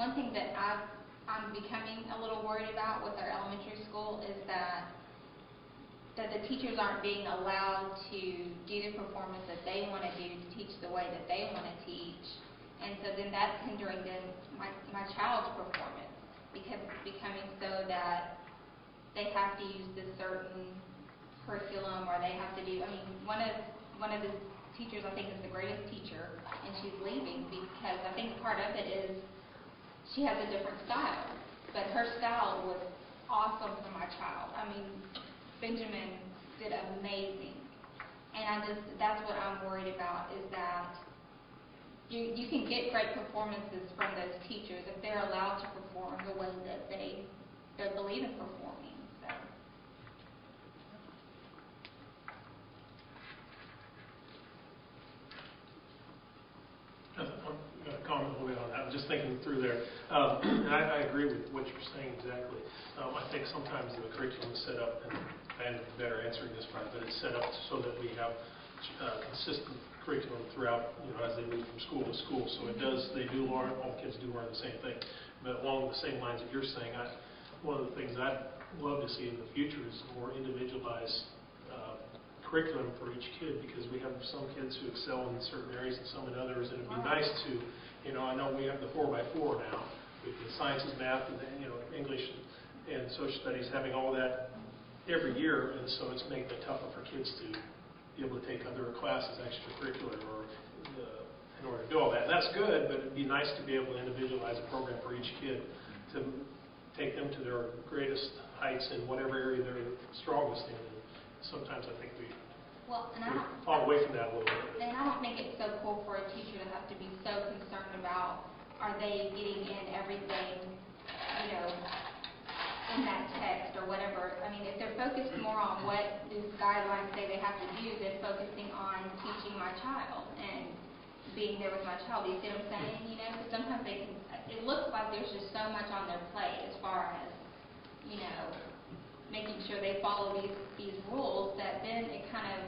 one thing that I'm becoming a little worried about with our elementary school is that the teachers aren't being allowed to do the performance that they want to do, to teach the way that they want to teach. And so then that's hindering my child's performance, because it's becoming so that they have to use this certain curriculum, or they have to do, I mean, one of the teachers I think is the greatest teacher, and she's leaving because I think part of it is she has a different style. But her style was awesome for my child. I mean, Benjamin did amazing. And that's what I'm worried about, is that you can get great performances from those teachers if they're allowed to perform the way that they believe in performing. So. I'm going to comment a little bit on that. I'm just thinking through there. And I agree with what you're saying exactly. I think sometimes the curriculum is set up, and I'm better answering this part, but it's set up so that we have consistent curriculum throughout, as they move from school to school. So they do learn, all kids do learn the same thing. But along the same lines that you're saying, one of the things I'd love to see in the future is more individualized curriculum for each kid, because we have some kids who excel in certain areas and some in others, and it'd be nice to, I know we have the 4x4 now, with the sciences, math, and English and social studies, having all that every year, and so it's making it tougher for kids to be able to take other classes extracurricular or in order to do all that. And that's good, but it'd be nice to be able to individualize a program for each kid to take them to their greatest heights in whatever area they're strongest in. And sometimes I think we fall away from that a little bit. And I don't think it's so cool for a teacher to have to be so concerned about, are they getting in everything, in that text or whatever. I mean, if they're focused more on what these guidelines say they have to do than focusing on teaching my child and being there with my child. Do you see what I'm saying? Because sometimes it looks like there's just so much on their plate as far as, making sure they follow these rules, that then it kind of,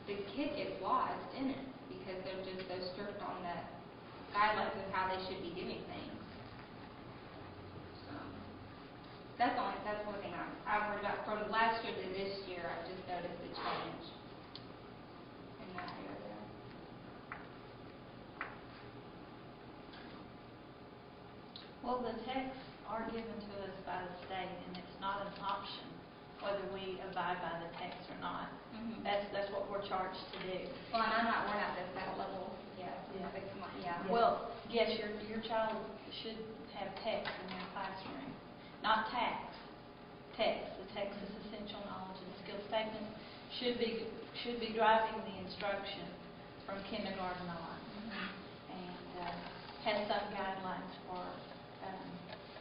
the kid gets lost in it because they're just so strict on the guidelines of how they should be doing things. So that's one thing I'm worried about. From last year to this year, I've just noticed the change in that area. Well, the texts are given to us by the state, and it's not an option whether we abide by the text or not. Mm-hmm. That's what we're charged to do. Well, and we're not at that level yet. Yeah. Well, yes, your child should have text in their classroom, not tax. Text. The text is essential knowledge and skill statements should be driving the instruction from kindergarten on, and has some guidelines for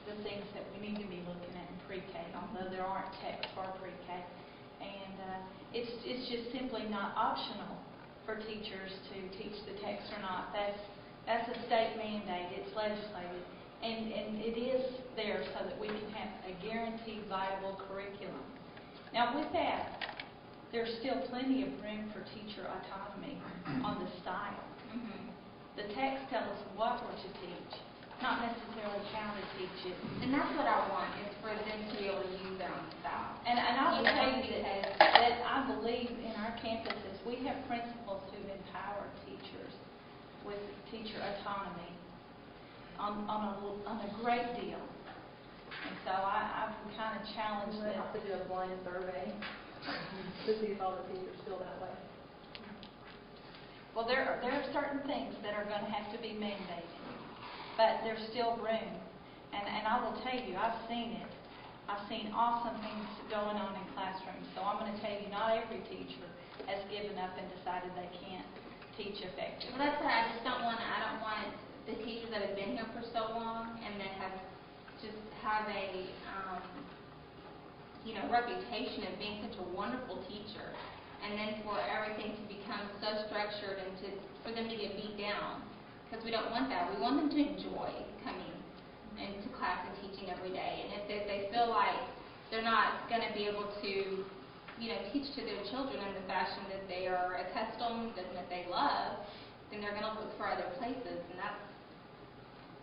the things that we need to be looking at in pre-K, although there aren't texts for pre-K. And it's just simply not optional for teachers to teach the text or not. That's a state mandate. It's legislated. And it is there so that we can have a guaranteed viable curriculum. Now with that, there's still plenty of room for teacher autonomy on the style. Mm-hmm. The text tells us what we're to teach, not necessarily how to teach it. And that's what I want, is for them to be able to use their own style. And I will tell you that I believe in our campuses we have principals who empower teachers with teacher autonomy on a great deal. And so I've kind of challenged them. We'll have to do a blind survey to see if all the teachers feel that way. Well, there are certain things that are going to have to be mandated. But there's still room. And I will tell you, I've seen it. I've seen awesome things going on in classrooms. So I'm going to tell you, not every teacher has given up and decided they can't teach effectively. Well, that's what I don't want the teachers that have been here for so long and that have a reputation of being such a wonderful teacher, and then for everything to become so structured and for them to get beat down. Because we don't want that. We want them to enjoy coming into class and teaching every day. And if they feel like they're not going to be able to, teach to their children in the fashion that they are accustomed and that they love, then they're going to look for other places. And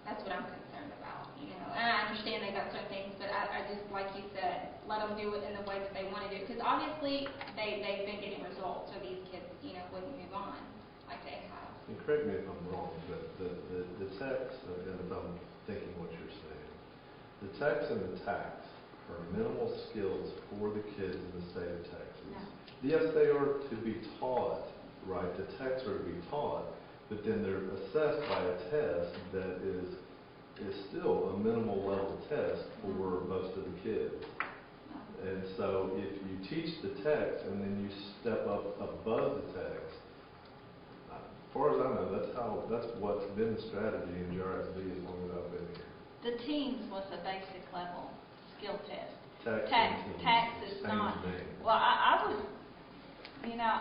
That's what I'm concerned about, you know. And I understand they got certain things, but I just, like you said, let them do it in the way that they want to do it. Because obviously, they've been getting results, so these kids, you know, wouldn't move on like they have. And correct me if I'm wrong, but the text, and if I'm thinking what you're saying, the text and the tax are minimal skills for the kids in the state of Texas. No. Yes, they are to be taught, right? The texts are to be taught, but then they're assessed by a test that is still a minimal level test for most of the kids. And so if you teach the text and then you step up above the text, as far as I know, that's what's been the strategy in GRSB as long as I've been here. The teens was a basic level skill test. Tax is same not. thing. Well, I would, you know,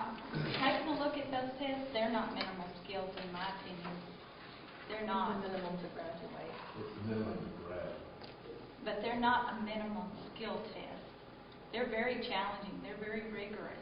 taking a look at those tests, they're not minimal skills in my opinion. They're not. The minimum to graduate. It's minimum to grad. But they're not a minimum skill test. They're very challenging. They're very rigorous.